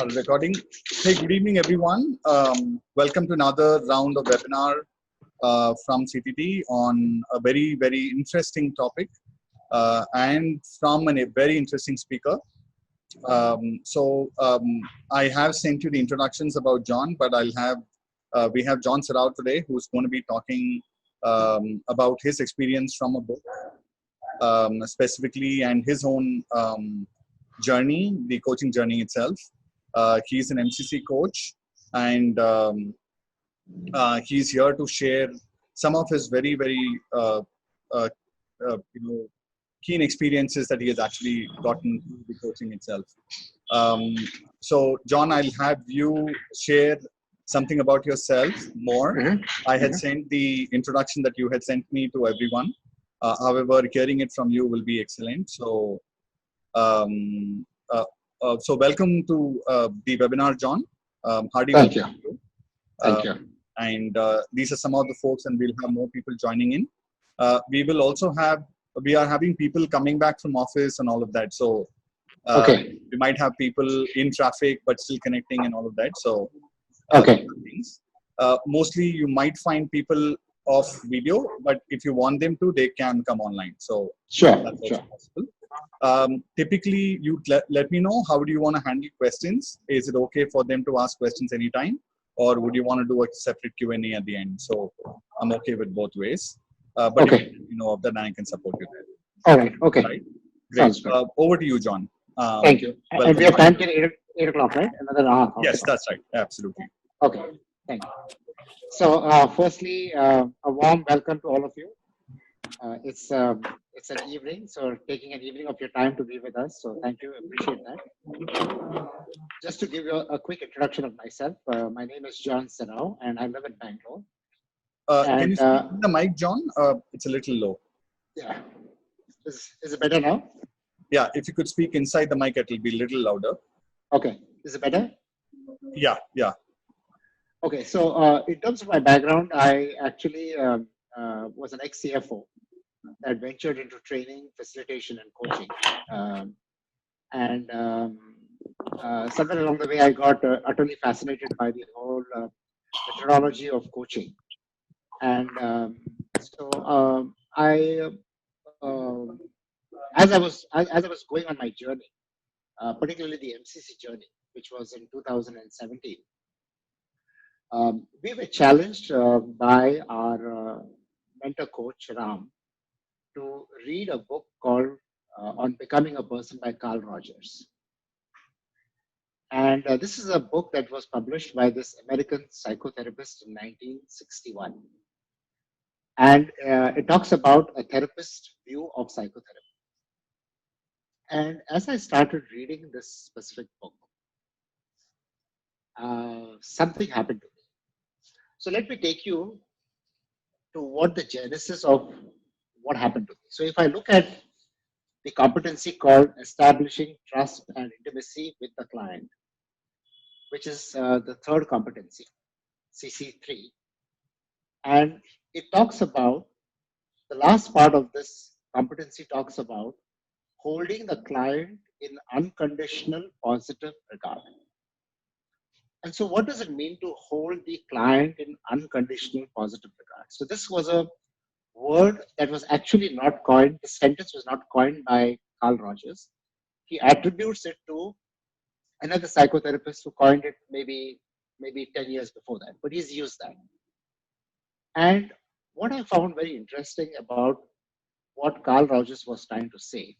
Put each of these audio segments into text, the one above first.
Started recording. Hey, good evening, everyone. Welcome to another round of webinar from CTT on a very, very interesting topic and from a very interesting speaker. I have sent you the introductions about John, but we have John Serrao today, who's going to be talking about his experience from a book specifically and his own journey, the coaching journey itself. He's an MCC coach, and he's here to share some of his very, very keen experiences that he has actually gotten through the coaching itself. So, John, I'll have you share something about yourself more. I had sent the introduction that you had sent me to everyone. However, hearing it from you will be excellent. So, welcome to the webinar, John. Hardy, thank you. Thank you. And these are some of the folks, and we'll have more people joining in. We are having people coming back from office and all of that. So we might have people in traffic, but still connecting and all of that. So mostly you might find people off video, but if you want them to, they can come online. So that's also possible. Typically, you let me know, how do you want to handle questions? Is it okay for them to ask questions anytime, or would you want to do a separate Q&A at the end? So I'm okay with both ways. But you know of that, and I can support you there. All right. Okay. Right? Great. Over to you, John. Thank you. And we have time till 8 o'clock, right? Another hour. Yes, that's right. Absolutely. Okay. Thank you. So, firstly, a warm welcome to all of you. It's an evening, so taking an evening of your time to be with us. So thank you, appreciate that. Just to give you a quick introduction of myself, my name is John Serrao, and I live in Bangalore. Can you speak in the mic, John? It's a little low. Yeah. Is it better now? Yeah, if you could speak inside the mic, it will be a little louder. Okay. Is it better? Yeah. Okay, so in terms of my background, I actually was an ex-CFO that ventured into training, facilitation, and coaching. Somewhere along the way, I got utterly fascinated by the whole methodology of coaching. And as I was going on my journey, particularly the MCC journey, which was in 2017, we were challenged by our mentor coach, Ram, to read a book called On Becoming a Person by Rodgers. And this is a book that was published by this American psychotherapist in 1961. And it talks about a therapist's view of psychotherapy. And as I started reading this specific book, something happened to me. So let me take you to what the genesis of what happened to me. So if I look at the competency called establishing trust and intimacy with the client, which is the third competency, CC3, and it talks about, the last part of this competency talks about holding the client in unconditional positive regard. And so what does it mean to hold the client in unconditional positive regard? So this was a word that was actually not coined. The sentence was not coined by Rodgers. He attributes it to another psychotherapist who coined it maybe 10 years before that, but he's used that. And what I found very interesting about what Rodgers was trying to say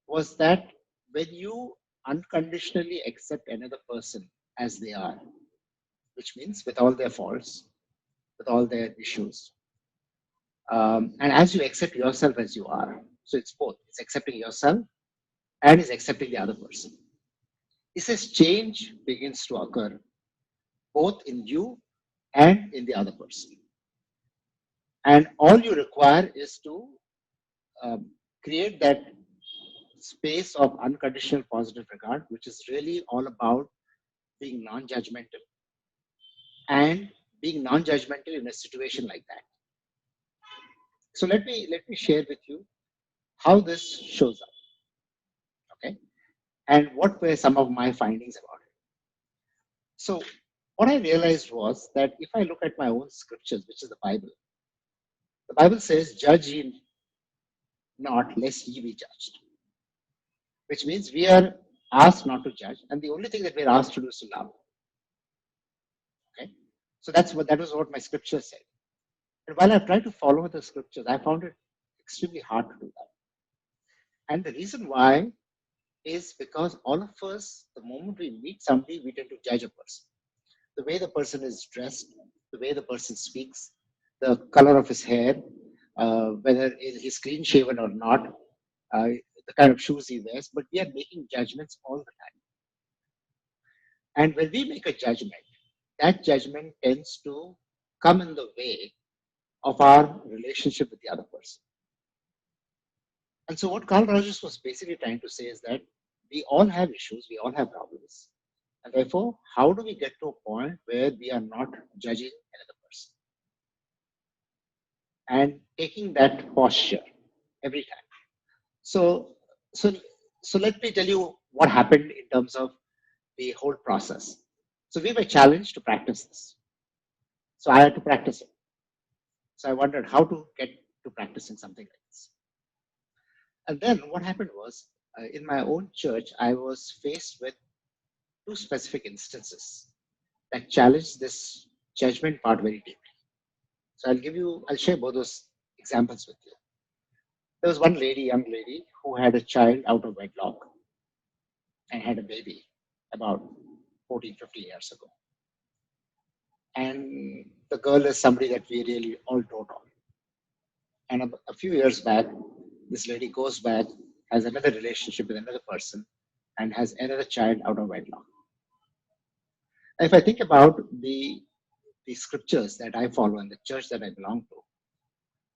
was that when you unconditionally accept another person as they are, which means with all their faults, with all their issues, and as you accept yourself as you are, so it's both, it's accepting yourself and it's accepting the other person. He says change begins to occur both in you and in the other person. And all you require is to create that space of unconditional positive regard, which is really all about being non-judgmental and being non-judgmental in a situation like that. So let me share with you how this shows up, okay? And what were some of my findings about it. So what I realized was that if I look at my own scriptures, which is the Bible says, "Judge ye not, lest ye be judged," which means we are asked not to judge, and the only thing that we're asked to do is to love. Okay, so that was what my scripture said. And while I tried to follow the scriptures, I found it extremely hard to do that. And the reason why is because all of us, the moment we meet somebody, we tend to judge a person. The way the person is dressed, the way the person speaks, the color of his hair, whether he's clean shaven or not, the kind of shoes he wears, but we are making judgments all the time. And when we make a judgment, that judgment tends to come in the way of our relationship with the other person. And so what Carl Rogers was basically trying to say is that we all have issues, we all have problems. And therefore, how do we get to a point where we are not judging another person? And taking that posture every time. So let me tell you what happened in terms of the whole process. So we were challenged to practice this. So I had to practice it. So I wondered how to get to practicing something like this. And then what happened was, in my own church, I was faced with two specific instances that challenged this judgment part very deeply. So I'll share both those examples with you. There was one young lady, who had a child out of wedlock and had a baby about 14, 15 years ago. And the girl is somebody that we really all dote on. And a few years back, this lady goes back, has another relationship with another person, and has another child out of wedlock. If I think about the scriptures that I follow and the church that I belong to,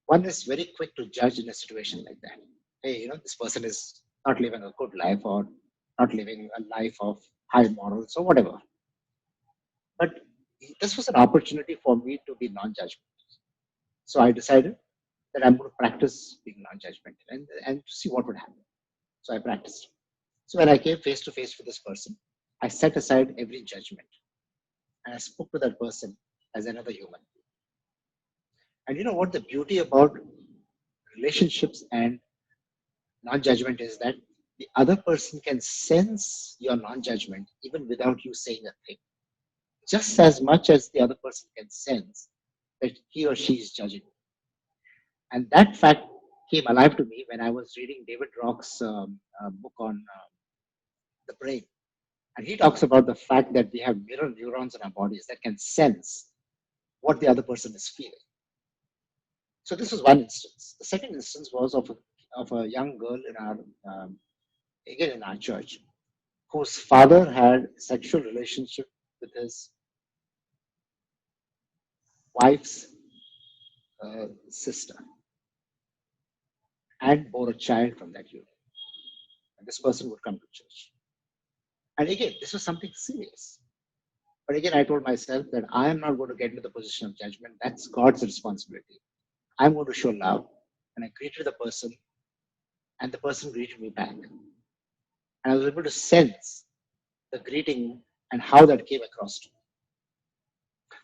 one is very quick to judge in a situation like that. Hey, this person is not living a good life or not living a life of high morals or whatever. But this was an opportunity for me to be non-judgmental. So I decided that I'm going to practice being non-judgmental and see what would happen. So I practiced. So when I came face to face with this person, I set aside every judgment and I spoke to that person as another human. And you know what the beauty about relationships and non-judgment is that the other person can sense your non-judgment even without you saying a thing, just as much as the other person can sense that he or she is judging you. And that fact came alive to me when I was reading David Rock's book on the brain. And he talks about the fact that we have mirror neurons in our bodies that can sense what the other person is feeling. So this was one instance. The second instance was of a young girl in our church, whose father had a sexual relationship with his wife's sister and bore a child from that union. And this person would come to church. And again, this was something serious. But again, I told myself that I am not going to get into the position of judgment. That's God's responsibility. I'm going to show love. And I greeted the person, and the person greeted me back. And I was able to sense the greeting and how that came across to me.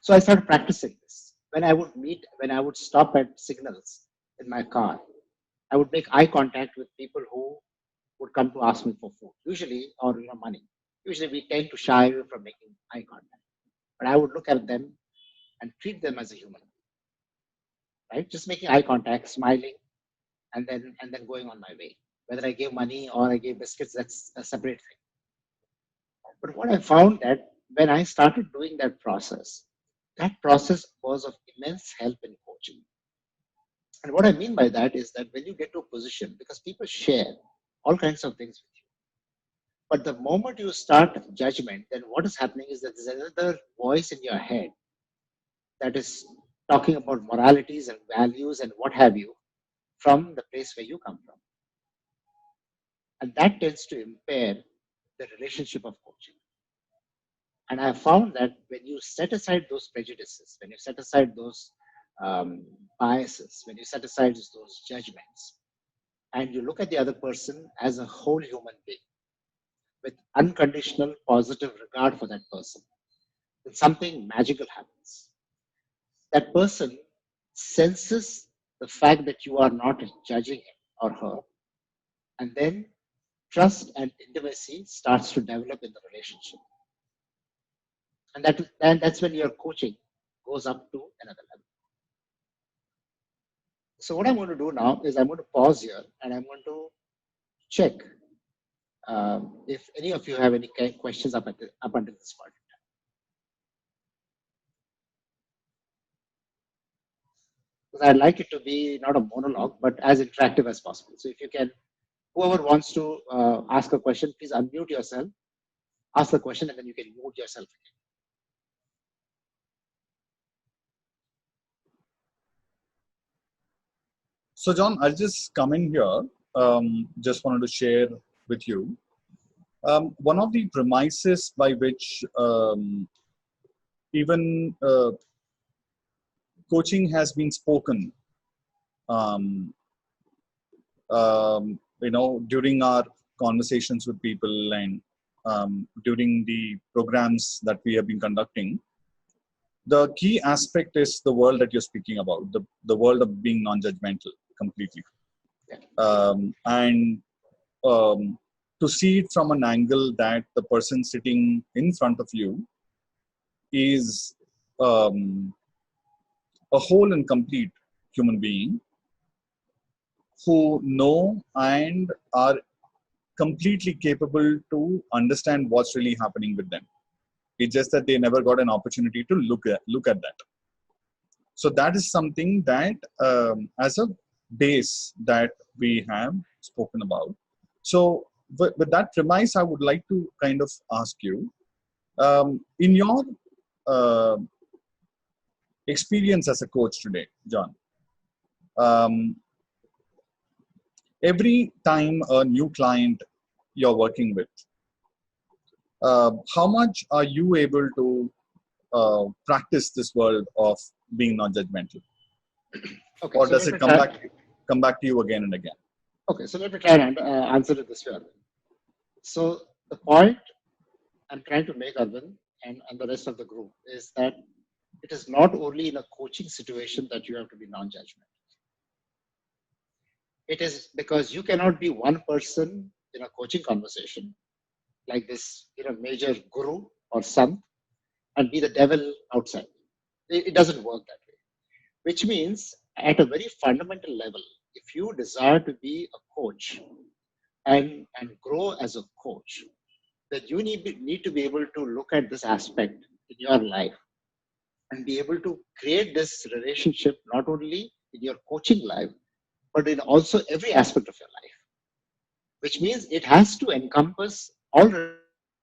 So I started practicing this. When I would stop at signals in my car, I would make eye contact with people who would come to ask me for food, usually, or money. Usually we tend to shy away from making eye contact. But I would look at them and treat them as a human, right? Just making eye contact, smiling, and then going on my way. Whether I gave money or I gave biscuits, that's a separate thing. But what I found that when I started doing that process was of immense help in coaching. And what I mean by that is that when you get to a position, because people share all kinds of things with you, but the moment you start judgment, then what is happening is that there's another voice in your head that is talking about moralities and values and what have you from the place where you come from. And that tends to impair the relationship of coaching. And I found that when you set aside those prejudices, when you set aside those biases, when you set aside those judgments, and you look at the other person as a whole human being with unconditional positive regard for that person, then something magical happens. That person senses the fact that you are not judging him or her, and then trust and intimacy starts to develop in the relationship. And that's when your coaching goes up to another level. So what I'm going to do now is I'm going to pause here and I'm going to check if any of you have any questions up until this point. Because I'd like it to be not a monologue, but as interactive as possible. So if you can, whoever wants to ask a question, please unmute yourself, ask the question, and then you can mute yourself again. So John, I'll just come in here. Just wanted to share with you. One of the premises by which even coaching has been spoken, during our conversations with people and during the programs that we have been conducting, the key aspect is the world that you're speaking about, the world of being non-judgmental completely. And to see it from an angle that the person sitting in front of you is a whole and complete human being who know and are completely capable to understand what's really happening with them. It's just that they never got an opportunity to look at that. So that is something that as a base that we have spoken about. So with that premise, I would like to kind of ask you, in your experience as a coach today, John, every time a new client you're working with, how much are you able to practice this world of being non-judgmental? Okay, or so does it come back to you again and again? Okay, so let me try and answer it this way. So the point I'm trying to make, Arvind, and the rest of the group, is that it is not only in a coaching situation that you have to be non-judgmental. It is because you cannot be one person in a coaching conversation like this, major guru or sant, and be the devil outside. It doesn't work that way. Which means, at a very fundamental level, if you desire to be a coach and grow as a coach, then you need to be able to look at this aspect in your life and be able to create this relationship not only in your coaching life, but in also every aspect of your life. Which means it has to encompass all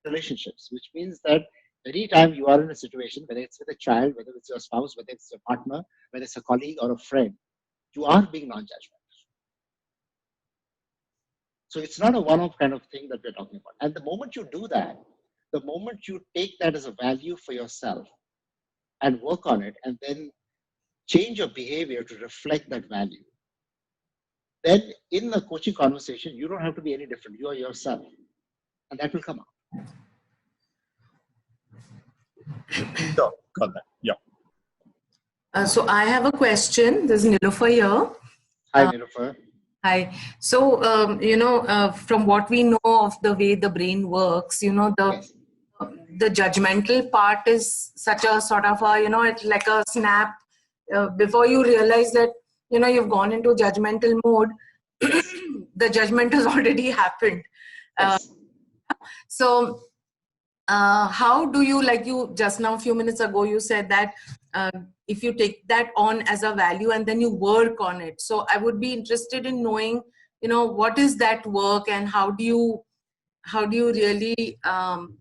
relationships, which means that anytime you are in a situation, whether it's with a child, whether it's your spouse, whether it's your partner, whether it's a colleague or a friend, you are being non-judgmental. So it's not a one-off kind of thing that we're talking about. And the moment you do that, the moment you take that as a value for yourself and work on it, and then change your behavior to reflect that value, then in the coaching conversation, you don't have to be any different. You are yourself. And that will come out. Sure, got that. Yeah. So I have a question. There's Nilofer here. Hi, Nilofer. Hi. So, from what we know of the way the brain works, the judgmental part is such a sort of a, it's like a snap. Before you realize that, you've gone into judgmental mode, the judgment has already happened. So, how do you, like you just now a few minutes ago, you said that if you take that on as a value and then you work on it. So I would be interested in knowing, what is that work and how do you really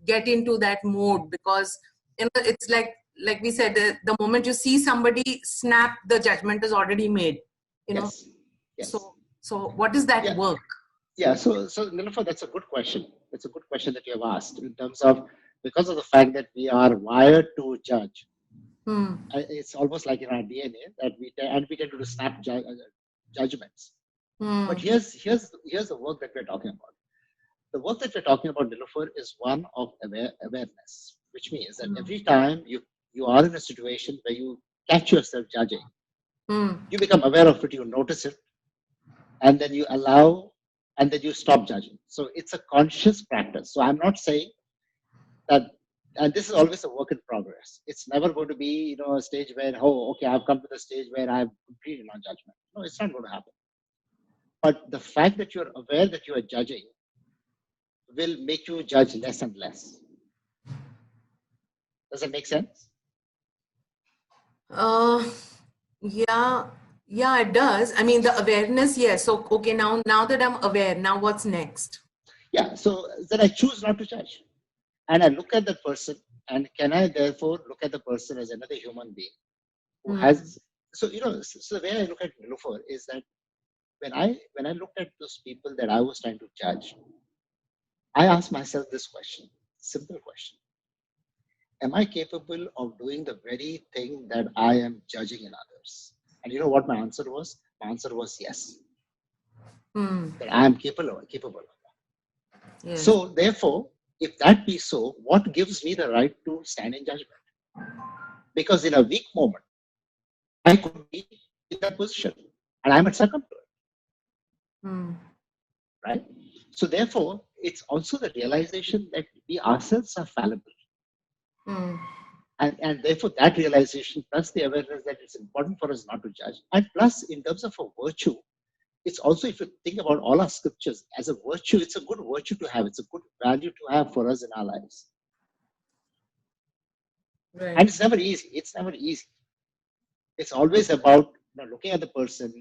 get into that mode? Because, it's like we said, the moment you see somebody snap, the judgment is already made, Yes. So what is that work? Yeah, so Nilofer, that's a good question. It's a good question that you have asked in terms of, because of the fact that we are wired to judge. It's almost like in our DNA that we tend to do snap judgments. But here's the work that we're talking about. The work that we're talking about, Nilofer, is one of awareness. which means that every time you are in a situation where you catch yourself judging, you become aware of it, you notice it, and then you allow, and then you stop judging. So it's a conscious practice. So I'm not saying that, and this is always a work in progress. It's never going to be, a stage where, oh, okay, I've come to the stage where I've completed non-judgment. No, it's not going to happen. But the fact that you're aware that you are judging will make you judge less and less. Does that make sense? Yeah, it does. I mean, the awareness, yes. So, okay, now that I'm aware, now what's next? Yeah, so then I choose not to judge. And I look at that person, and can I therefore look at the person as another human being who has, so the way I look at Nilofer is that when I looked at those people that I was trying to judge, I asked myself this question, simple question. Am I capable of doing the very thing that I am judging in others? And you know what my answer was? My answer was yes. That I am capable of that. Yes. So therefore, if that be so, what gives me the right to stand in judgment? Because in a weak moment, I could be in that position and I might succumb to it. Right? So therefore, it's also the realization that we ourselves are fallible. And therefore, that realization plus the awareness that it's important for us not to judge. And plus, in terms of a virtue, it's also, if you think about all our scriptures, as a virtue, it's a good virtue to have. It's a good value to have for us in our lives. Right. And it's never easy. It's never easy. It's always about looking at the person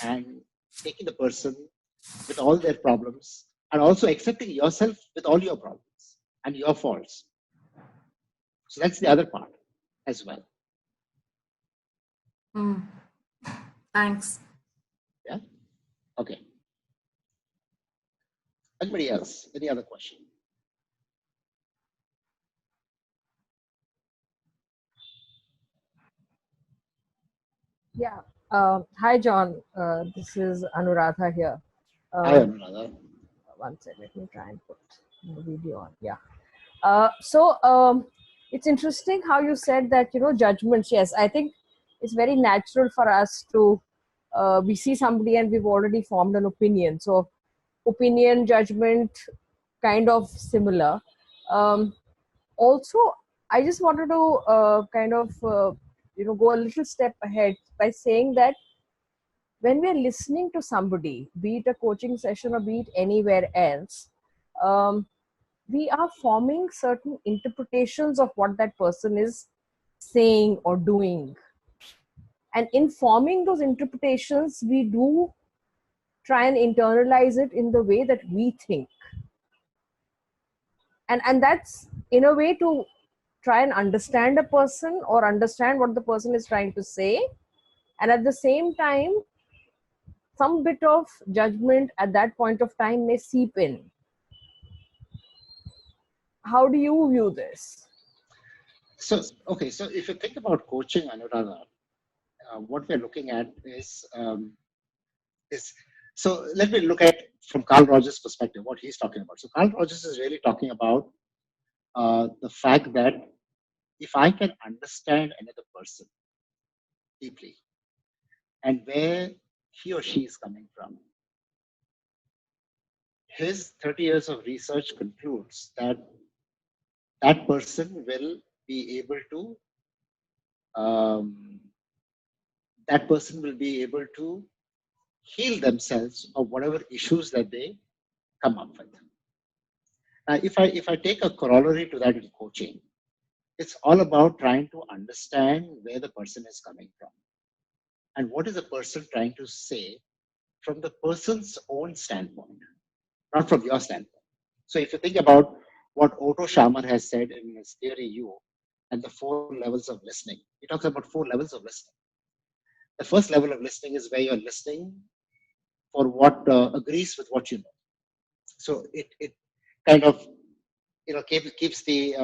and taking the person with all their problems and also accepting yourself with all your problems and your faults. So that's the other part as well. Thanks. Yeah. Okay. Anybody else? Any other question? Yeah. Hi, John. This is Anuradha here. Hi, Anuradha. One second. Let me try and put the video on. Yeah. So it's interesting how you said that, judgments. Yes, I think it's very natural for us to, we see somebody and we've already formed an opinion. So opinion, judgment, kind of similar. Also, I just wanted to go a little step ahead by saying that when we're listening to somebody, be it a coaching session or be it anywhere else, we are forming certain interpretations of what that person is saying or doing. And in forming those interpretations, we do try and internalize it in the way that we think. And that's in a way to try and understand a person or understand what the person is trying to say. And at the same time, some bit of judgment at that point of time may seep in. How do you view this? So, okay, so if you think about coaching, Anuradha, what we're looking at is so let me look at from Carl Rodgers' perspective, what he's talking about. So Carl Rodgers is really talking about the fact that if I can understand another person deeply and where he or she is coming from, his 30 years of research concludes that that person will be able to heal themselves of whatever issues that they come up with. Now, if I take a corollary to that in coaching, it's all about trying to understand where the person is coming from and what is the person trying to say from the person's own standpoint, not from your standpoint. So if you think about what Otto Scharmer has said in his theory U and the 4 levels of listening, he talks about 4 levels of listening. The first level of listening is where you're listening for what agrees with what you know. So it kind of keeps the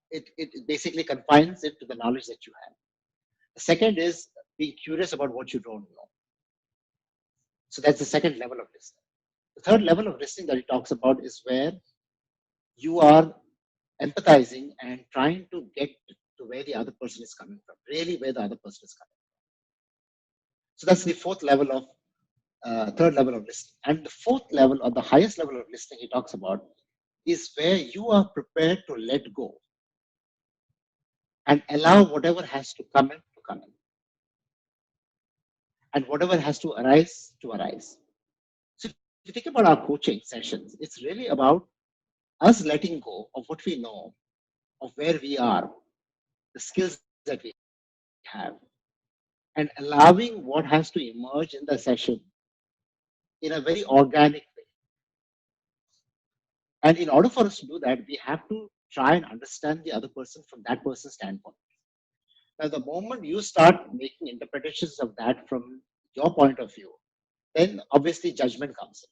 it basically confines it to the knowledge that you have. The second is being curious about what you don't know. So that's the second level of listening. The third level of listening that he talks about is where you are empathizing and trying to get to where the other person is coming from, really where the other person is coming from. So that's the third level of listening. And the fourth level, or the highest level of listening he talks about, is where you are prepared to let go and allow whatever has to come in to come in, and whatever has to arise to arise. So if you think about our coaching sessions, it's really about us letting go of what we know, of where we are, the skills that we have, and allowing what has to emerge in the session in a very organic way. And in order for us to do that, we have to try and understand the other person from that person's standpoint. Now, the moment you start making interpretations of that from your point of view, then obviously judgment comes in.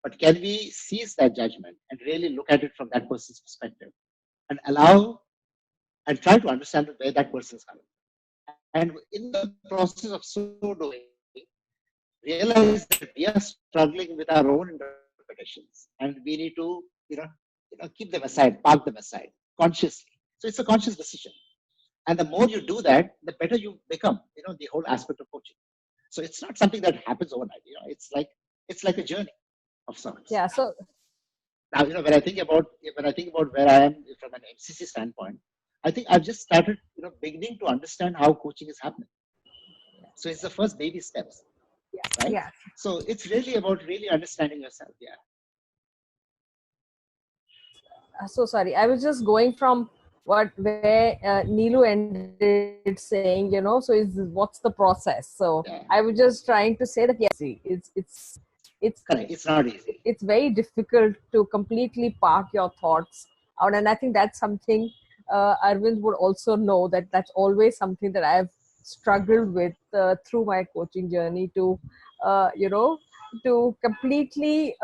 But can we seize that judgment and really look at it from that person's perspective and allow and try to understand where that person is coming from? And in the process of so doing, realize that we are struggling with our own interpretations and we need to, keep them aside, park them aside consciously. So it's a conscious decision. And the more you do that, the better you become, the whole aspect of coaching. So it's not something that happens overnight, it's like a journey of sorts. Yeah. So now, when I think about where I am from an MCC standpoint, I think I've just started, beginning to understand how coaching is happening. So it's the first baby steps. yeah, Right? yeah. So it's really about really understanding yourself. Yeah. So sorry, I was just going from where Neelu ended saying, so what's the process? So Yeah. I was just trying to say that yes, it's Correct. It's not easy. It's very difficult to completely park your thoughts out, and I think that's something Arvind would also know, that that's always something that I've struggled with through my coaching journey, to to completely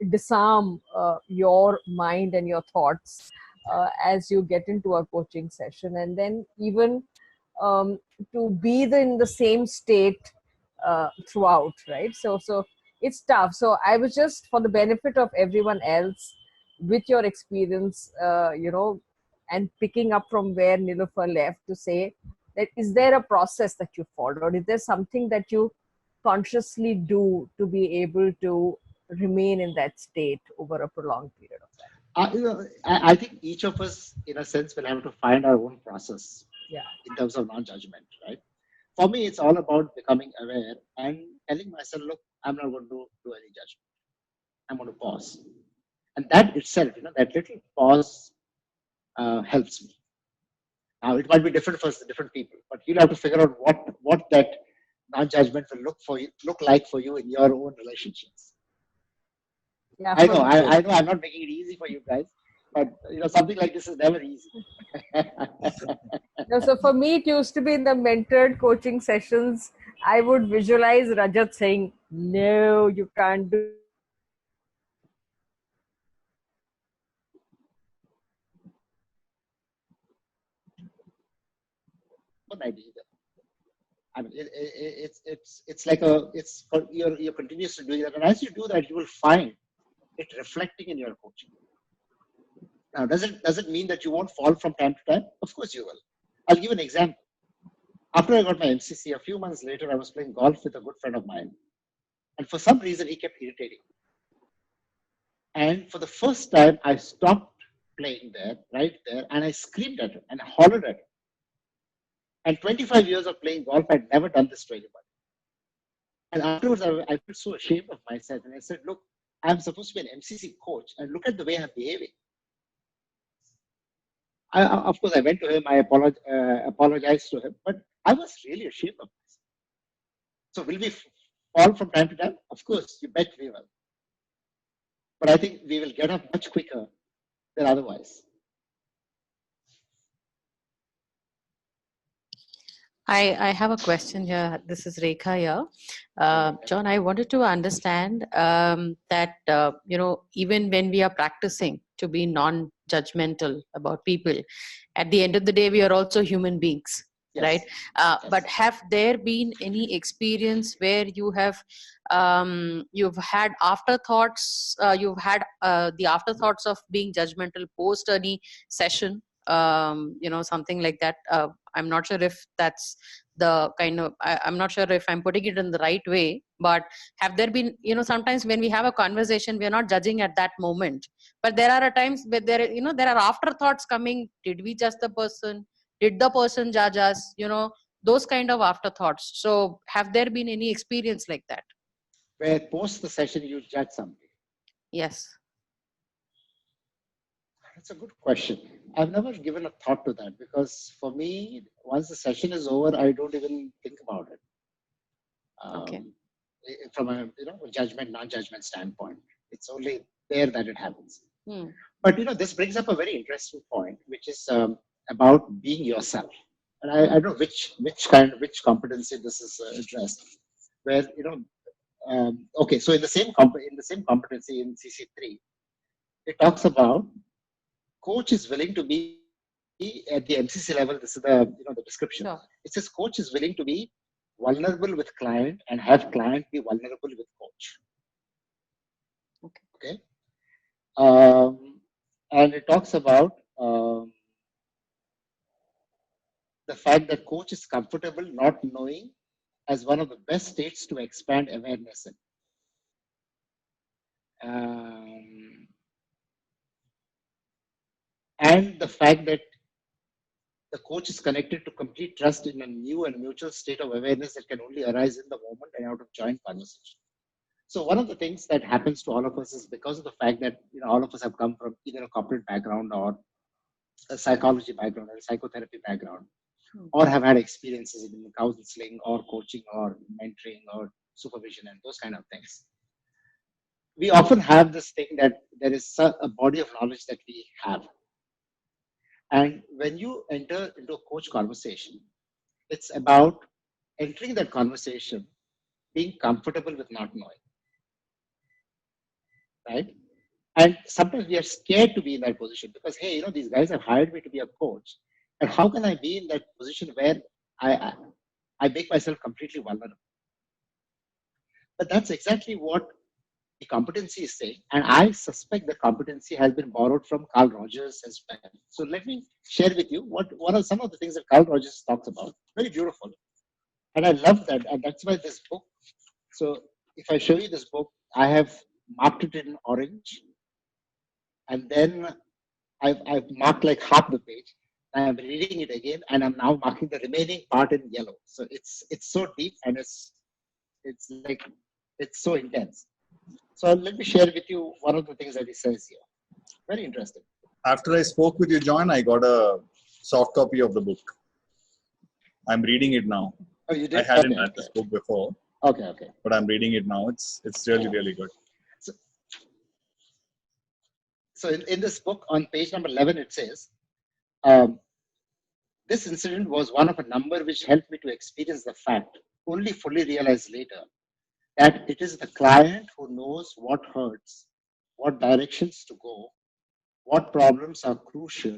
disarm your mind and your thoughts as you get into a coaching session, and then even to be in the same state throughout, right? So it's tough. So I was just, for the benefit of everyone else, with your experience, and picking up from where Nilofer left, to say that, is there a process that you followed? Is there something that you consciously do to be able to remain in that state over a prolonged period of time? I think each of us, in a sense, will have to find our own process. Yeah. In terms of non-judgment, right? For me, it's all about becoming aware and telling myself, look, I'm not going to do any judgment. I'm going to pause. And that itself, that little pause helps me. Now, it might be different for different people, but you'll have to figure out what that non-judgment will look like for you in your own relationships. Yeah, I know I'm not making it easy for you guys, but something like this is never easy. No, so for me, it used to be in the mentored coaching sessions, I would visualize Rajat saying, no, you can't do. What I do. I mean, it's like you're continuously doing that, and as you do that, you will find it reflecting in your coaching. Now, does it mean that you won't fall from time to time? Of course you will. I'll give an example. After I got my MCC, a few months later, I was playing golf with a good friend of mine, and for some reason, he kept irritating. And for the first time, I stopped playing right there, and I screamed at him and hollered at him. And 25 years of playing golf, I'd never done this to anybody. And afterwards, I felt so ashamed of myself. And I said, look, I'm supposed to be an MCC coach, and look at the way I'm behaving. Of course, I went to him, I apologized to him, but I was really ashamed of myself. So will we fall from time to time? Of course, you bet we will. But I think we will get up much quicker than otherwise. I have a question here. This is Rekha here. John, I wanted to understand that, even when we are practicing to be non-judgmental about people, at the end of the day, we are also human beings. Yes. Right? But have there been any experience where you have you've had afterthoughts, you've had the afterthoughts of being judgmental post any session, something like that? I'm not sure if that's the kind of, I'm not sure if I'm putting it in the right way, but have there been, sometimes when we have a conversation, we are not judging at that moment, but there are times where there are afterthoughts coming. Did we judge the person? Did the person judge us? Those kind of afterthoughts. So have there been any experience like that? Where post the session you judge somebody? Yes. That's a good question. I've never given a thought to that, because for me, once the session is over, I don't even think about it. Okay. From a judgment, non-judgment standpoint, it's only there that it happens. Hmm. But this brings up a very interesting point, which is about being yourself. And I don't know which competency this is addressed. Where okay, so in the same competency in CC3, it talks about coach is willing to be at the MCC level. This is the description. Sure. It says coach is willing to be vulnerable with client and have client be vulnerable with coach. Okay. And it talks about the fact that coach is comfortable not knowing as one of the best states to expand awareness in. And the fact that the coach is connected to complete trust in a new and mutual state of awareness that can only arise in the moment and out of joint conversation. So one of the things that happens to all of us is because of the fact that all of us have come from either a corporate background or a psychology background or a psychotherapy background, or have had experiences in counseling or coaching or mentoring or supervision and those kind of things. We often have this thing that there is a body of knowledge that we have. And when you enter into a coach conversation, it's about entering that conversation, being comfortable with not knowing. Right? And sometimes we are scared to be in that position because, hey, these guys have hired me to be a coach. And how can I be in that position where I make myself completely vulnerable? But that's exactly what the competency is saying. And I suspect the competency has been borrowed from Carl Rodgers as well. So let me share with you what are some of the things that Carl Rodgers talks about. Very beautiful. And I love that. And that's why this book. So if I show you this book, I have marked it in orange. And then I've marked like half the page. I'm reading it again, and I'm now marking the remaining part in yellow. So it's so deep, and it's so intense. So let me share with you one of the things that he says here. Very interesting. After I spoke with you, John, I got a soft copy of the book. I'm reading it now. Oh, you did? I hadn't read this book before. Okay. But I'm reading it now. It's really, really good. So in this book, on page number 11, it says, this incident was one of a number which helped me to experience the fact, only fully realized later, that it is the client who knows what hurts, what directions to go, what problems are crucial,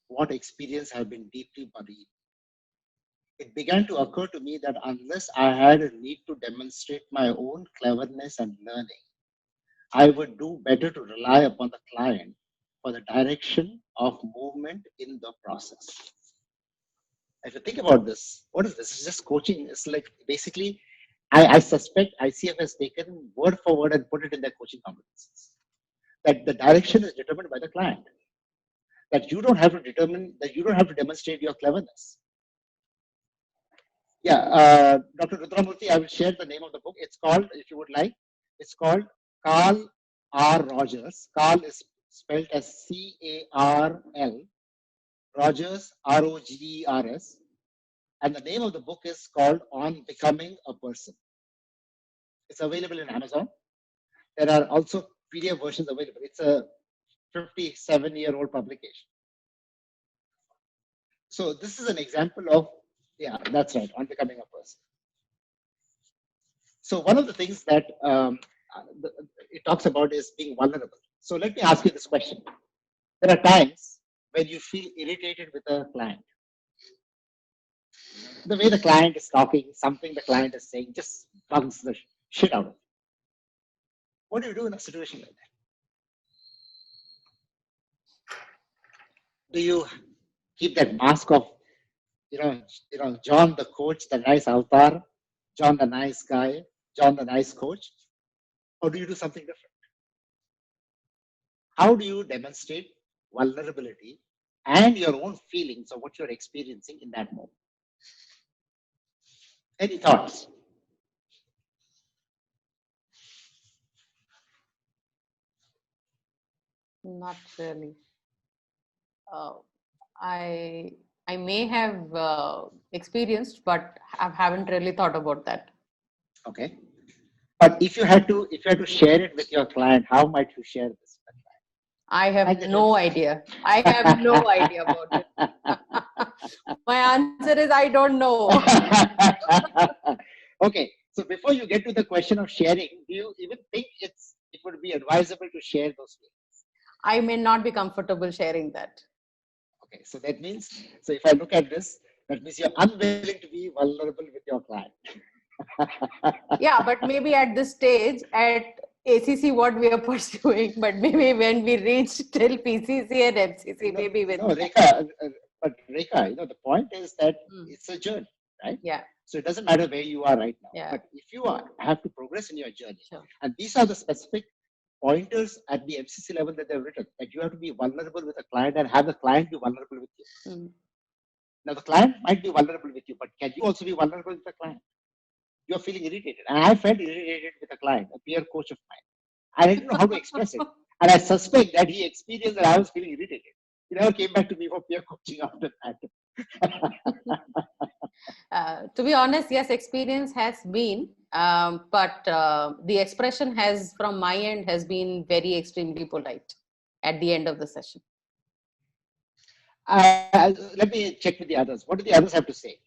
what experience have been deeply buried. It began to occur to me that unless I had a need to demonstrate my own cleverness and learning, I would do better to rely upon the client for the direction of movement in the process. If you think about this, what is this? It's just coaching. It's like basically, I suspect ICF has taken word for word and put it in their coaching competencies. That the direction is determined by the client. That you don't have to demonstrate your cleverness. Yeah, Dr. Rudramurthy, I will share the name of the book. It's called, if you would like, it's called Carl R. Rodgers. Carl is spelled as C-A-R-L. Rodgers, R-O-G-E-R-S. And the name of the book is called On Becoming a Person. It's available in Amazon. There are also PDF versions available. It's a 57-year-old publication. So this is an example of, yeah, that's right, On Becoming a Person. So one of the things that it talks about is being vulnerable. So let me ask you this question. There are times when you feel irritated with a client. the way the client is talking, something the client is saying just bugs the shit out of you. What do you do in a situation like that? Do you keep that mask of, John the coach, the nice avatar, John the nice guy, John the nice coach, or do you do something different? How do you demonstrate vulnerability and your own feelings of what you're experiencing in that moment? Any thoughts? Not really. I may have experienced, but I haven't really thought about that. Okay. But if you had to share it with your client, how might you share this? I have no idea. I have no idea about it. My answer is I don't know. Okay. So before you get to the question of sharing, do you even think it would be advisable to share those feelings? I may not be comfortable sharing that. Okay. So that means, if I look at this, that means you're unwilling to be vulnerable with your client. Yeah, but maybe at this stage at ACC what we are pursuing, but maybe when we reach till PCC and MCC, maybe with Rekha, the point is that it's a journey, right? Yeah. So it doesn't matter where you are right now. Yeah. But if you have to progress in your journey, and these are the specific pointers at the MCC level that they've written, that you have to be vulnerable with a client and have the client be vulnerable with you. Now the client might be vulnerable with you, but can you also be vulnerable with the client? You're feeling irritated. And I felt irritated with a client, a peer coach of mine. I didn't know how to express it. And I suspect that he experienced that I was feeling irritated. He never came back to me for peer coaching after that. To be honest, yes, experience has been, but the expression has, from my end, has been very extremely polite at the end of the session. Let me check with the others. What do the others have to say?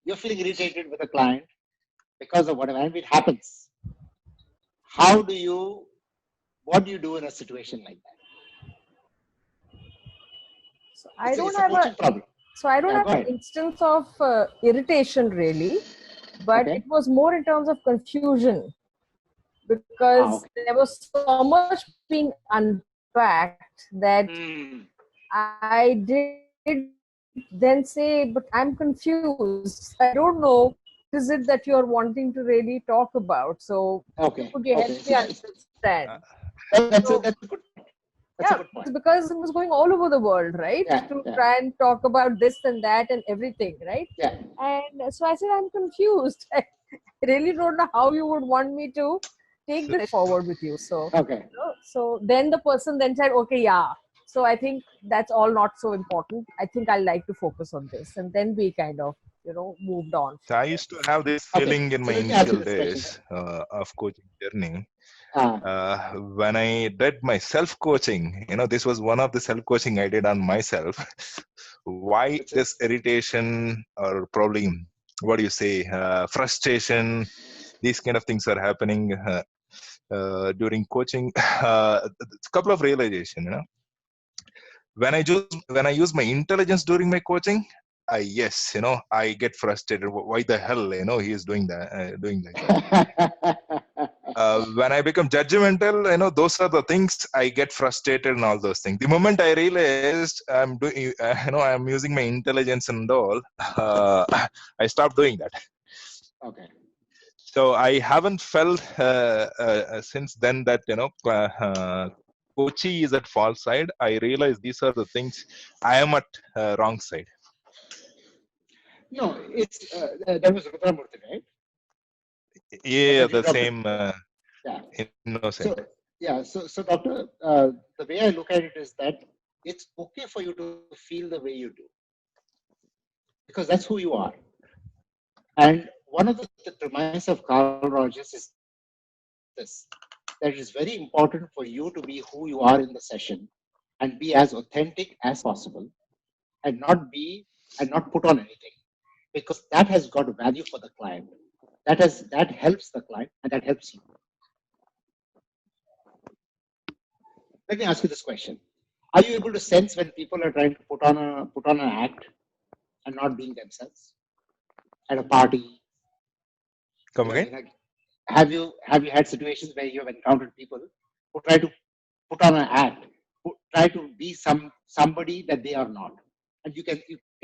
You're feeling irritated with a client because of whatever, and it happens. What do you do in a situation like that? So I don't have an instance of irritation really, but it was more in terms of confusion, because there was so much being unpacked that I did then say, but I'm confused. I don't know. What is it that you're wanting to really talk about? So could you help me understand? That's a good point. Because it was going all over the world, right? Try and talk about this and that and everything, right? Yeah. And so I said, I'm confused. I really don't know how you would want me to take this forward with you. So, so then the person then said, okay, yeah. So I think that's all not so important. I think I like to focus on this. And then we kind of, moved on. So I used to have this feeling in my initial days of coaching journey. When I did my self-coaching, this was one of the self-coaching I did on myself. Why this irritation, or probably, what do you say, frustration, these kind of things are happening during coaching. A couple of realization, when I use my intelligence during my coaching, I get frustrated. Why the hell, he is doing that. When I become judgmental, those are the things I get frustrated and all those things. The moment I realized I'm doing, I'm using my intelligence and all, I stopped doing that. Okay. So I haven't felt since then that coaching is at false side. I realize these are the things I am at wrong side. No, it's that was Rudramurthy, right? Yeah, the same. Innocent. So doctor, the way I look at it is that it's okay for you to feel the way you do, because that's who you are. And one of the premises of Carl Rodgers is this: that it is very important for you to be who you are in the session and be as authentic as possible, and not put on anything, because that has got value for the client. That helps the client, and that helps you. Let me ask you this question: are you able to sense when people are trying to put on an act and not being themselves? at a party? Come again? Have you had situations where you have encountered people who try to put on an act, who try to be somebody that they are not, and you can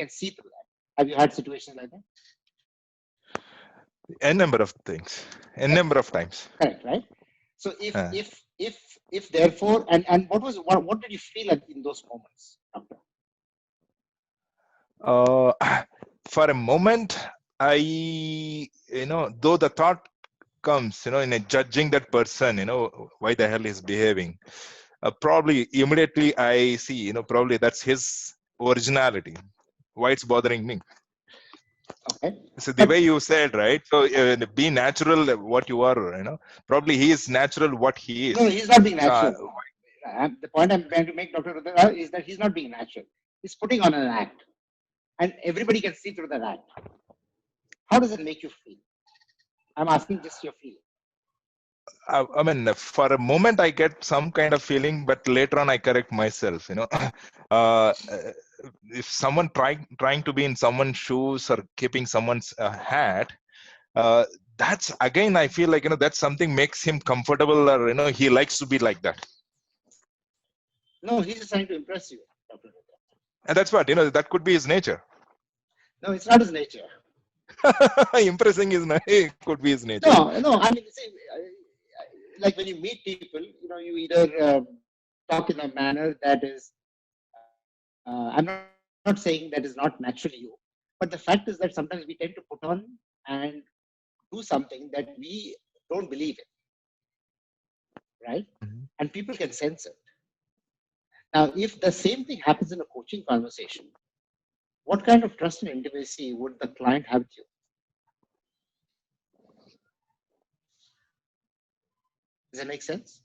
see through that? Have you had situations like that? A number of things, a number of times. Correct, right? So if therefore, and what did you feel in those moments, doctor? For a moment, though the thought comes, in a judging that person, why the hell he's behaving, probably immediately I see, probably that's his originality, why it's bothering me. Okay. So the way you said, right? So be natural, what you are, probably he is natural, what he is. No, he's not being natural. The point I'm trying to make, Dr. Rodgers, is that he's not being natural. He's putting on an act, and everybody can see through that act. How does it make you feel? I'm asking just your feeling. I mean, for a moment I get some kind of feeling, but later on I correct myself. If someone trying to be in someone's shoes or keeping someone's hat, that's again I feel like that's something makes him comfortable, or he likes to be like that. No, he's just trying to impress you, Dr. And that's what that could be his nature. No, it's not his nature. Impressing it could be his nature. No. I mean, see, like when you meet people, you either talk in a manner that is, I'm not saying that is not naturally you, but the fact is that sometimes we tend to put on and do something that we don't believe in, right? Mm-hmm. And people can sense it. Now, if the same thing happens in a coaching conversation, what kind of trust and intimacy would the client have with you? Does that make sense?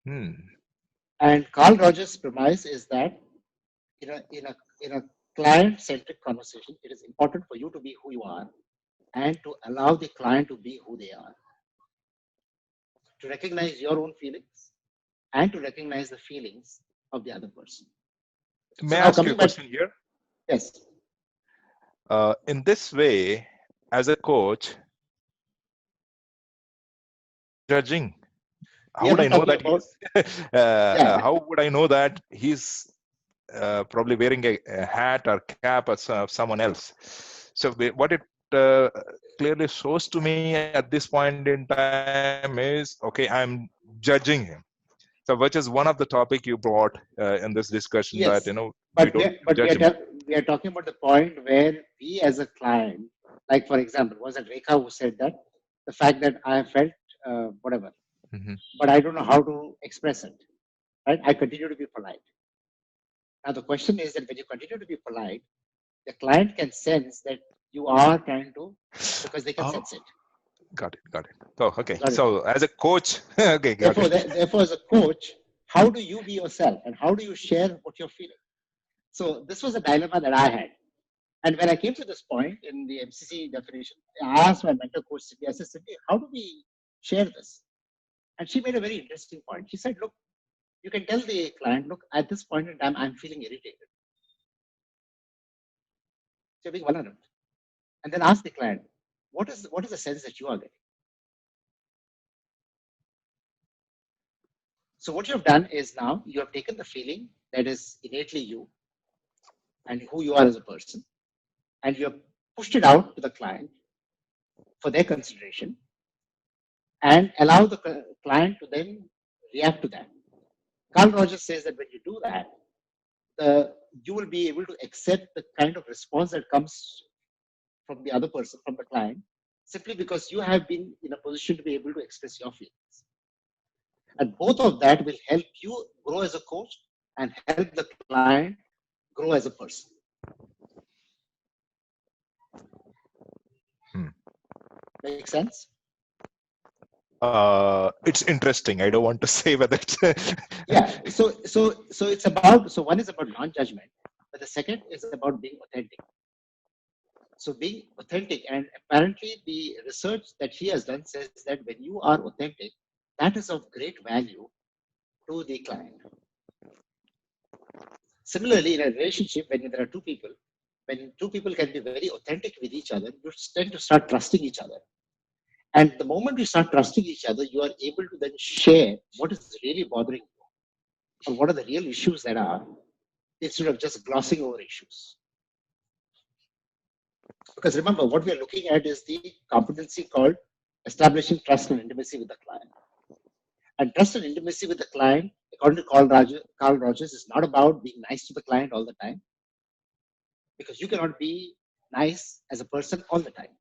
And Carl Rodgers' premise is that in a client-centric conversation, it is important for you to be who you are and to allow the client to be who they are, to recognize your own feelings and to recognize the feelings of the other person. May I ask you a question here? Yes. In this way, as a coach, judging, how would I know that how would I know that he's probably wearing a hat or cap of someone else? So what it clearly shows to me at this point in time is, okay, I'm judging him. So which is one of the topic you brought in this discussion, yes. that but we are talking about the point where we as a client, like for example, was it Rekha who said that the fact that I felt whatever, but I don't know how to express it, right? I continue to be polite. Now the question is that when you continue to be polite, the client can sense that you are trying to, because they can sense it. Got it. Oh, okay. So as a coach, okay. Therefore, as a coach, how do you be yourself and how do you share what you're feeling? So this was a dilemma that I had. And when I came to this point in the MCC definition, I asked my mentor coach, Cindy, I said, Cindy, how do we share this? And she made a very interesting point. She said, look, you can tell the client, look, at this point in time, I'm feeling irritated. So you're being vulnerable. And then ask the client, what is the sense that you are getting? So what you have done is now you have taken the feeling that is innately you and who you are as a person, and you have pushed it out to the client for their consideration and allow the client to then react to that. Carl Rodgers says that when you do that, you will be able to accept the kind of response that comes from the other person, from the client, simply because you have been in a position to be able to express your feelings. And both of that will help you grow as a coach and help the client grow as a person. Make sense? It's interesting. I don't want to say whether it's yeah. So it's about, so one is about non-judgment, but the second is about being authentic. So being authentic, and apparently the research that he has done says that when you are authentic, that is of great value to the client. Similarly, in a relationship, when there are two people when two people can be very authentic with each other, you tend to start trusting each other. And the moment you start trusting each other, you are able to then share what is really bothering you, or what are the real issues that are, instead of just glossing over issues. Because remember, what we are looking at is the competency called establishing trust and intimacy with the client. And trust and intimacy with the client, according to Carl Rodgers, is not about being nice to the client all the time, because you cannot be nice as a person all the time.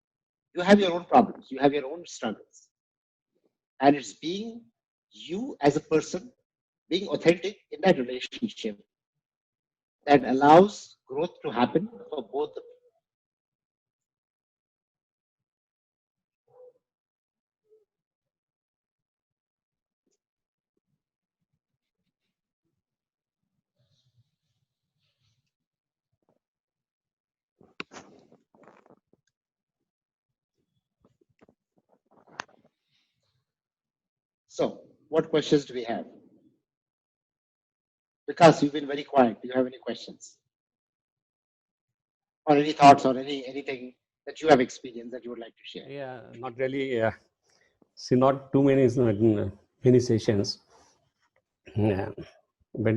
You have your own problems, you have your own struggles. And it's being you as a person, being authentic in that relationship that allows growth to happen for both the people. So, what questions do we have? Because you've been very quiet. Do you have any questions? Or any thoughts or anything that you have experienced that you would like to share? Yeah, not really. See, not too many many sessions. Yeah. But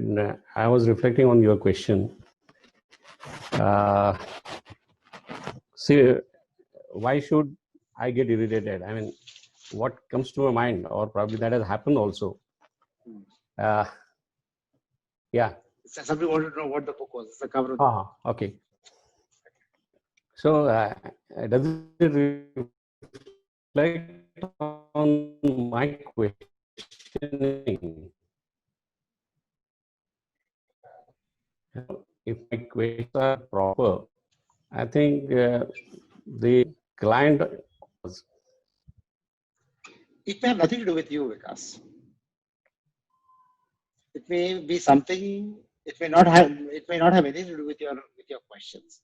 I was reflecting on your question. See, why should I get irritated? I mean, what comes to my mind, or probably that has happened also. Yeah. So somebody wanted to know what the book was. It's the cover of the book. Okay. So, does it reflect on my questioning? If my questions are proper, I think the client. It may have nothing to do with you, Vikas. It may be something. It may not have anything to do with your questions.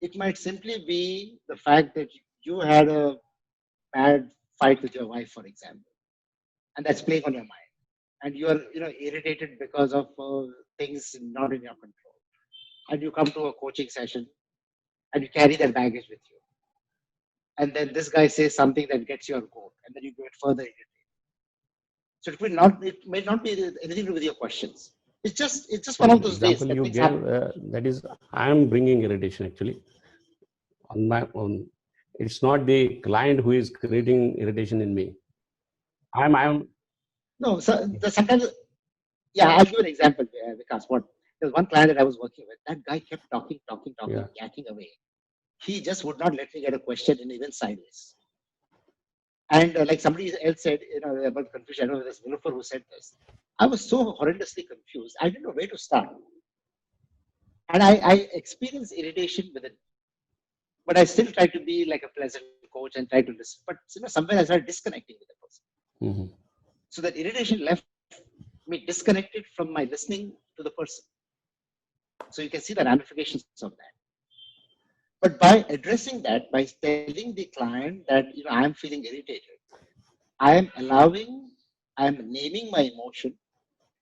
It might simply be the fact that you had a bad fight with your wife, for example, and that's playing on your mind, and you are irritated because of things not in your control, and you come to a coaching session, and you carry that baggage with you, and then this guy says something that gets your goat, and then you get further irritated. So it may not be anything to do with your questions. It's just one of those days. Example you gave, that is, I am bringing irritation actually on my own. It's not the client who is creating irritation in me. I'm. No, so sometimes, yeah, I'll give an example, because there's one client that I was working with. That guy kept talking, Yeah. yakking away. He just would not let me get a question in even sideways. And like somebody else said, about confusion. I know there's Nilofer who said this. I was so horrendously confused. I didn't know where to start. And I experienced irritation with it. But I still try to be like a pleasant coach and try to listen. But somewhere I started disconnecting with the person. Mm-hmm. So that irritation left me disconnected from my listening to the person. So you can see the ramifications of that. But by addressing that, by telling the client that I am feeling irritated, I am naming my emotion,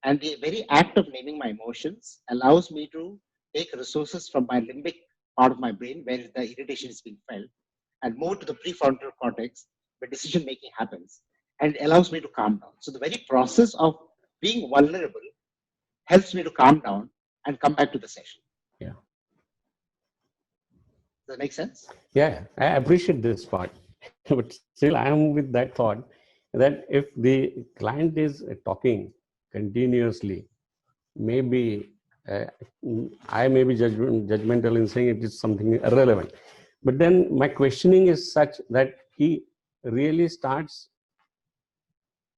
and the very act of naming my emotions allows me to take resources from my limbic part of my brain where the irritation is being felt and move to the prefrontal cortex where decision making happens, and it allows me to calm down. So the very process of being vulnerable helps me to calm down and come back to the session. Yeah. Does that make sense? Yeah, I appreciate this part. But still, I am with that thought that if the client is talking continuously, maybe I may be judgmental in saying it is something irrelevant. But then my questioning is such that he really starts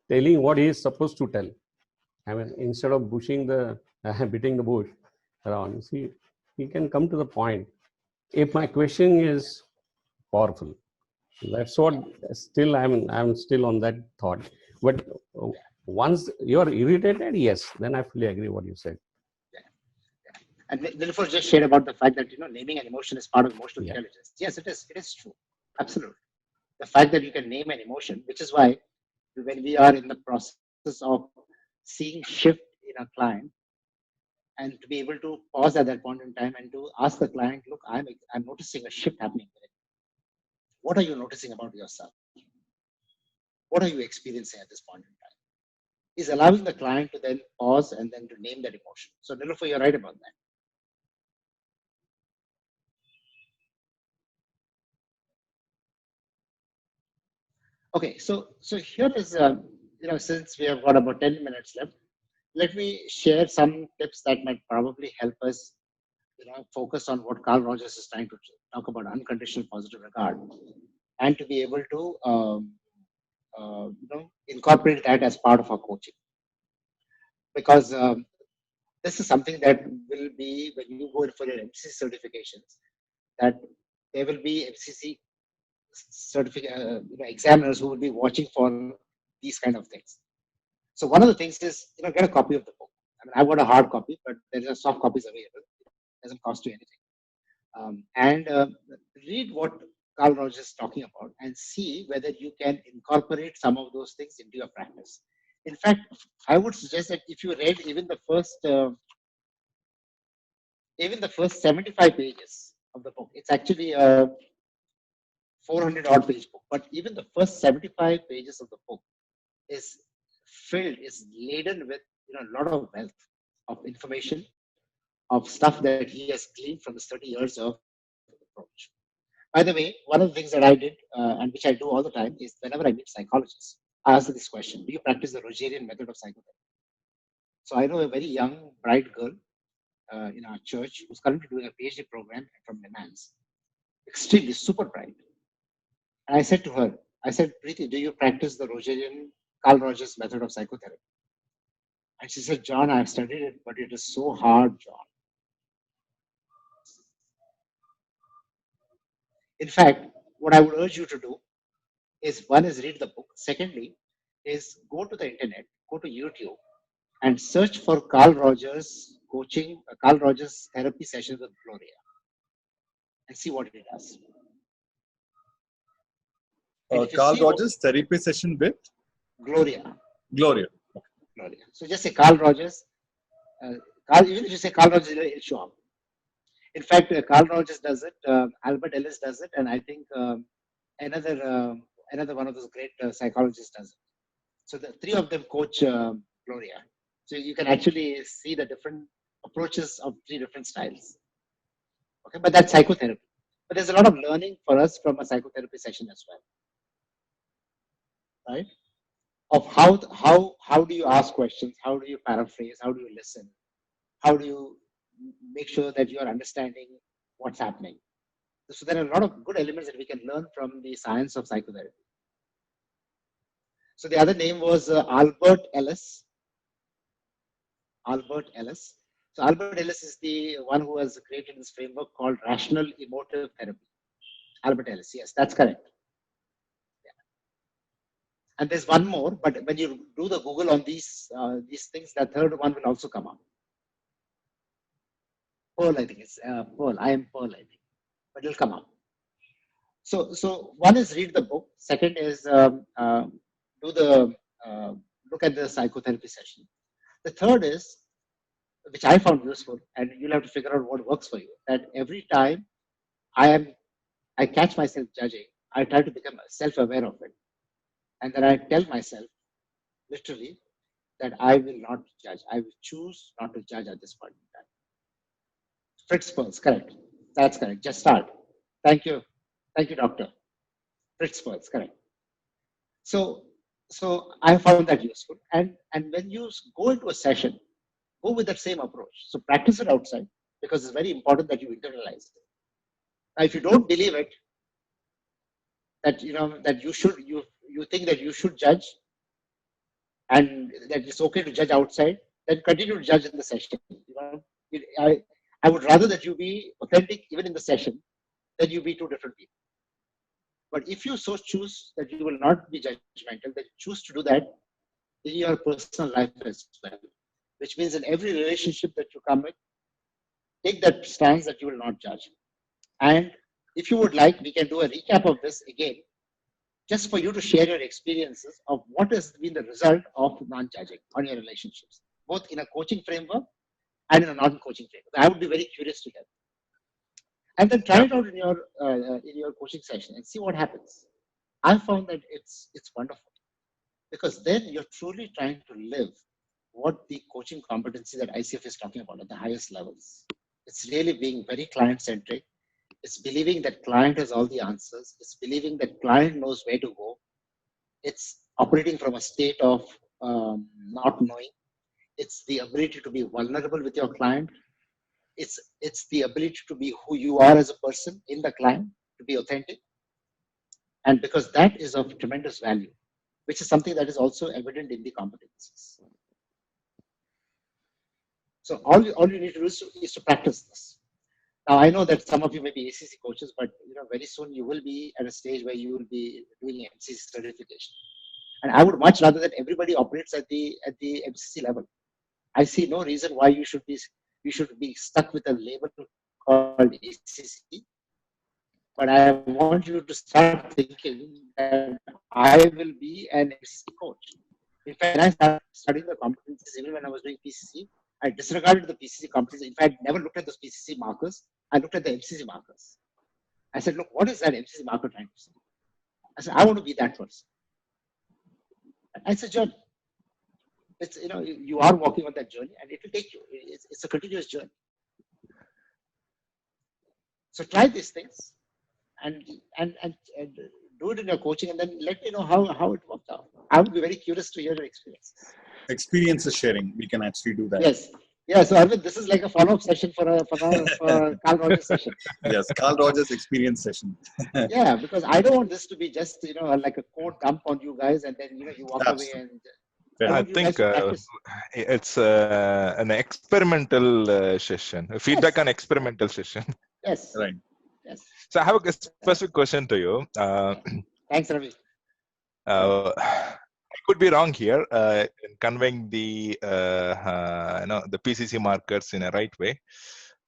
telling what he is supposed to tell. I mean, instead of beating the bush around, see, he can come to the point. If my question is powerful, that's what still I'm still on that thought. But once you're irritated, yes, then I fully agree what you said. And Nilofer just shared about the fact that naming an emotion is part of emotional intelligence. Yes, it is. It is true. Absolutely. The fact that you can name an emotion, which is why when we are in the process of seeing shift in a client, and to be able to pause at that point in time and to ask the client, look, I'm noticing a shift happening. What are you noticing about yourself? What are you experiencing at this point in time? Is allowing the client to then pause and then to name that emotion. So Nilofer, you're right about that. Okay, so here is, since we have got about 10 minutes left, let me share some tips that might probably help us, focus on what Carl Rodgers is trying to talk about, unconditional positive regard, and to be able to, incorporate that as part of our coaching. Because this is something that will be, when you go for your MCC certifications, that there will be MCC examiners who will be watching for these kind of things. So one of the things is, get a copy of the book. I mean, I've got a hard copy, but there are soft copies available. It doesn't cost you anything. And read what Carl Rodgers is talking about and see whether you can incorporate some of those things into your practice. In fact, I would suggest that if you read even the first 75 pages of the book, it's actually a 400 odd page book, but even the first 75 pages of the book is laden with a lot of wealth of information, of stuff that he has gleaned from his 30 years of approach. By the way, one of the things that I did, and which I do all the time, is whenever I meet psychologists, I ask this question: do you practice the Rogerian method of psychotherapy? So I know a very young, bright girl in our church who's currently doing a PhD program from Le Mans, extremely super bright. And I said to her, Preeti, do you practice the Carl Rodgers method of psychotherapy? And she said, John, I've studied it, but it is so hard, John. In fact, what I would urge you to do is, one is read the book. Secondly, is go to the internet, go to YouTube, and search for Carl Rodgers Carl Rodgers therapy sessions with Gloria, and see what it does. Carl Rodgers therapy session with Gloria. Gloria. So just say Carl Rodgers. Even if you say Carl Rodgers, it'll show up. In fact, Carl Rodgers does it. Albert Ellis does it, and I think another one of those great psychologists does it. So the three of them coach Gloria. So you can actually see the different approaches of three different styles. Okay, but that's psychotherapy. But there's a lot of learning for us from a psychotherapy session as well. Right? Of how do you ask questions? How do you paraphrase? How do you listen? How do you make sure that you are understanding what's happening? So there are a lot of good elements that we can learn from the science of psychotherapy. So the other name was Albert Ellis. Albert Ellis. So Albert Ellis is the one who has created this framework called rational emotive therapy. Albert Ellis, yes, that's correct. Yeah. And there's one more, but when you do the Google on these things, the third one will also come up. Pearl, I think it's Pearl. I am Pearl, I think, but it'll come up. So one is read the book. Second is look at the psychotherapy session. The third is, which I found useful, and you'll have to figure out what works for you, that every time I catch myself judging, I try to become self-aware of it. And then I tell myself, literally, that I will not judge. I will choose not to judge at this point in time. Fritz Perls, correct. That's correct. Just start. Thank you. Thank you, doctor. Fritz Perls, correct. So I found that useful. And when you go into a session, go with that same approach. So practice it outside, because it's very important that you internalize it. Now, if you don't believe it, that that you think that you should judge, and that it's okay to judge outside, then continue to judge in the session. I would rather that you be authentic even in the session than you be two different people. But if you so choose that you will not be judgmental, that you choose to do that in your personal life as well, which means in every relationship that you come with, take that stance that you will not judge. And if you would like, we can do a recap of this again, just for you to share your experiences of what has been the result of non-judging on your relationships, both in a coaching framework and in a non-coaching framework. I would be very curious to hear. And then try it out in your coaching session and see what happens. I found that it's wonderful, because then you're truly trying to live what the coaching competency that ICF is talking about at the highest levels. It's really being very client-centric. It's believing that client has all the answers. It's believing that client knows where to go. It's operating from a state of not knowing. It's the ability to be vulnerable with your client. It's the ability to be who you are as a person in the client, to be authentic. And because that is of tremendous value, which is something that is also evident in the competencies. So all you need to do is to practice this. Now, I know that some of you may be ACC coaches, but very soon you will be at a stage where you will be doing MCC certification. And I would much rather that everybody operates at the MCC level. I see no reason why you should be stuck with a label called ACC. But I want you to start thinking that I will be an MCC coach. In fact, when I started studying the competencies, even when I was doing PCC, I disregarded the PCC competencies. In fact, never looked at those PCC markers. I looked at the MCC markers. I said, look, what is that MCC marker trying to say? I said, I want to be that person. And it's a journey. It's, you are walking on that journey, and it will take you. It's a continuous journey. So try these things and do it in your coaching, and then let me know how it worked out. I would be very curious to hear your experience. Experiences sharing, we can actually do that. Yes. Yeah, so Arvind, this is like a follow-up session for Carl Rodgers session. Yes, Carl Rodgers experience session. Yeah, because I don't want this to be just like a code dump on you guys, and then you walk away and. I think it's an experimental session, a feedback on experimental session. Yes. Right. Yes. So I have a specific question to you. Thanks, Ravi. I could be wrong here in conveying the the PCC markers in a right way.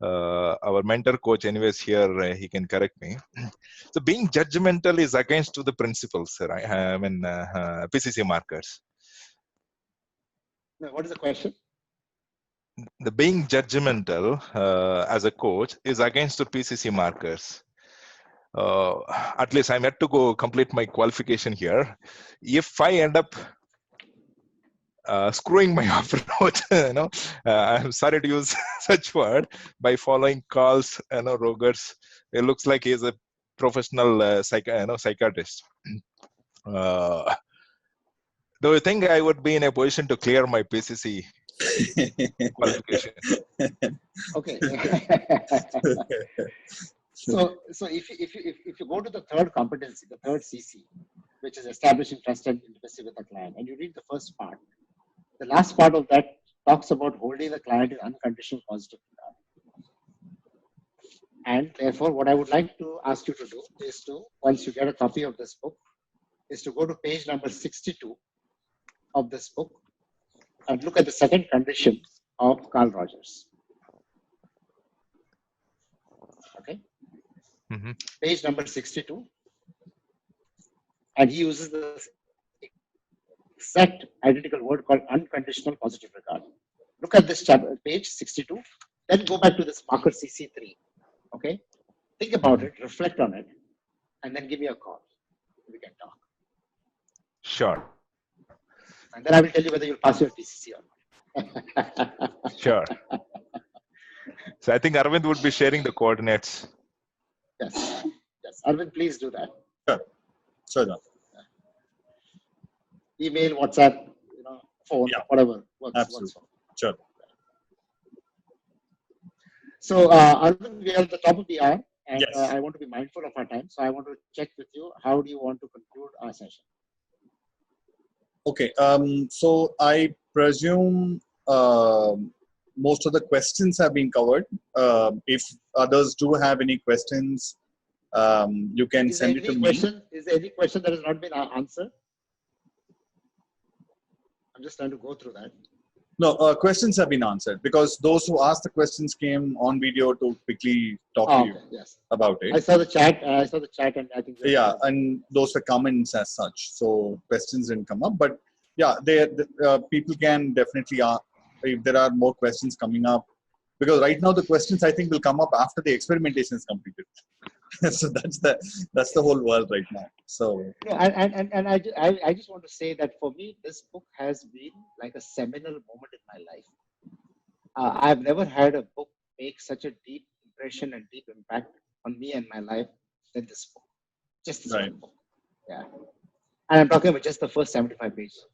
Our mentor coach, anyways, here he can correct me. So being judgmental is against to the principles, right? I mean, PCC markers. What is the question? The being judgmental as a coach is against the PCC markers. At least I'm yet to go complete my qualification here. If I end up screwing my approach, I'm sorry to use such word, by following Carl's, Rodgers, it looks like he's a professional psychiatrist. Do you think I would be in a position to clear my PCC qualification? Okay. So if you go to the third competency, the third CC, which is establishing trust and intimacy with the client, and you read the first part, the last part of that talks about holding the client in unconditional positive regard. And therefore, what I would like to ask you to do is to, once you get a copy of this book, is to go to page number 62 of this book and look at the second condition of Carl Rodgers. Okay. Mm-hmm. Page number 62. And he uses the exact identical word called unconditional positive regard. Look at this chapter, page 62. Then go back to this marker CC3. Okay. Think about it, reflect on it, and then give me a call. We can talk. Sure. And then I will tell you whether you'll pass your PCC or not. Sure. So I think Arvind would be sharing the coordinates. Yes. Yes. Arvind, please do that. Sure. Sure, John. Email, WhatsApp, phone, whatever works. Absolutely. Sure. So, Arvind, we are at the top of the hour, and yes. I want to be mindful of our time. So, I want to check with you. How do you want to conclude our session? Okay. So, I presume most of the questions have been covered. If others do have any questions, you can send it to me. Is there any question that has not been answered? I'm just trying to go through that. No, questions have been answered because those who asked the questions came on video to quickly talk to you about it. I saw the chat. And I think and those were comments as such. So questions didn't come up, but people can definitely if there are more questions coming up, because right now the questions I think will come up after the experimentation is completed. So that's the whole world right now. So I just want to say that for me, this book has been like a seminal moment in my life. I've never had a book make such a deep impression and deep impact on me and my life than this book. Just this one book. Yeah. And I'm talking about just the first 75 pages.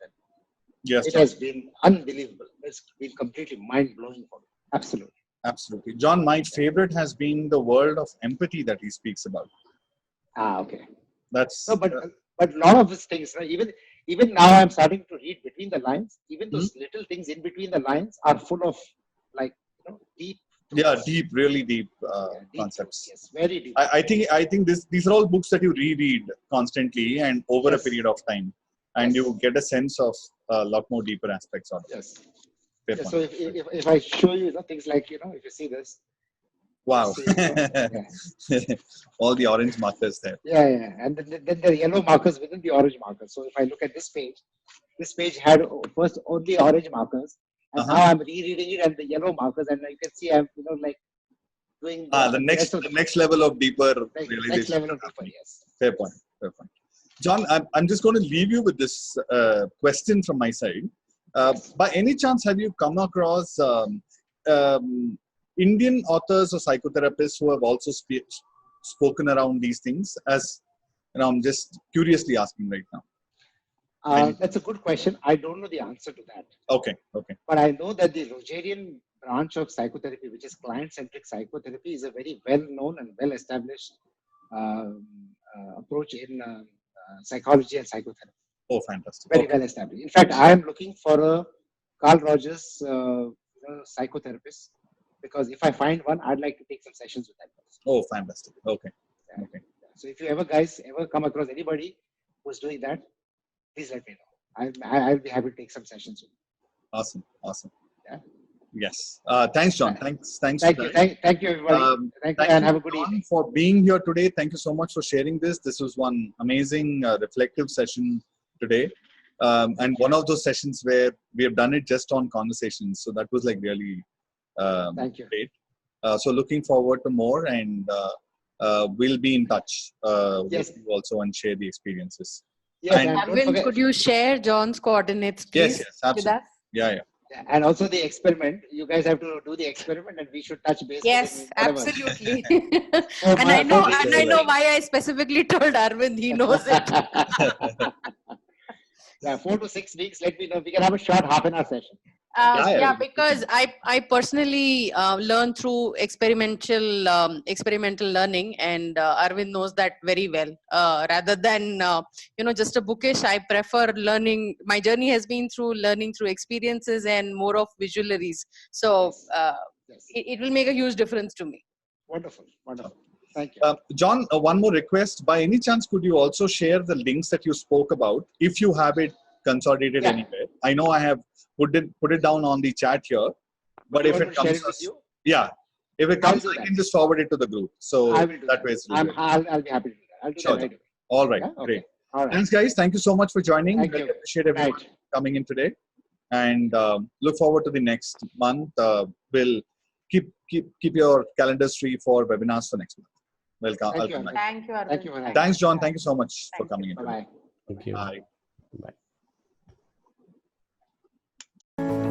Yes, it has been unbelievable. It's been completely mind-blowing for me. Absolutely. Absolutely. John, my favorite has been the world of empathy that he speaks about. Okay. That's no, but a lot of these things, even now I'm starting to read between the lines. Even those little things in between the lines are full of deep. Yeah, really deep concepts. Yes, very deep. I think these are all books that you reread constantly and over a period of time, and you get a sense of a lot more deeper aspects of it. Yes. So if I show you, things like if you see this. Wow. See, all the orange markers there. Yeah, and then the yellow markers within the orange markers. So if I look at this page had first only orange markers, and now I'm rereading it and the yellow markers, and you can see I'm doing the next level of deeper realization. Next level of deeper, yes. Fair point. John, I'm just going to leave you with this question from my side. By any chance, have you come across Indian authors or psychotherapists who have also spoken around these things? As I'm just curiously asking right now. That's a good question. I don't know the answer to that. Okay. But I know that the Rodgerian branch of psychotherapy, which is client-centric psychotherapy, is a very well-known and well-established approach in psychology and psychotherapy. Oh, fantastic. Very well established. In fact, I am looking for a Carl Rodgers psychotherapist, because if I find one, I'd like to take some sessions with that person. Oh, fantastic. Okay. So if you ever come across anybody who's doing that, please let me know. I'll be happy to take some sessions with you. Awesome. Yeah. Yes. Thanks, John. Thanks. Thank you, everybody. Thank you, and have a good evening. For being here today. Thank you so much for sharing this. This was one amazing reflective session today. And one of those sessions where we have done it just on conversations. So that was like really great. So looking forward to more, and we'll be in touch with you also and share the experiences. Yes, and Arvind, could you share John's coordinates, please? Yes, absolutely. Yeah. And also the experiment. You guys have to do the experiment, and we should touch base. Yes, absolutely. And I know why I specifically told Arvind. He knows it. Yeah, 4 to 6 weeks. Let me know. We can have a short half-an-hour session. Because I personally learn through experimental learning, and Arvind knows that very well. Rather than just a bookish, I prefer learning. My journey has been through learning through experiences and more of visualaries. So it will make a huge difference to me. Wonderful. Thank you. John, one more request. By any chance, could you also share the links that you spoke about, if you have it consolidated anywhere? I know I have put it down on the chat here, but if it comes, if it comes, I can just forward it to the group. So I will do that way, I'll be happy to do that. I'll do that right away. All right, great. All right. Thanks, guys. Thank you so much for joining. Thank you. Appreciate everyone coming in today, and look forward to the next month. We'll keep your calendars free for webinars for next month. Welcome. Thank you, Arvind. Thanks, John. Thank you so much for coming in. Bye. Thank you. Bye. Bye.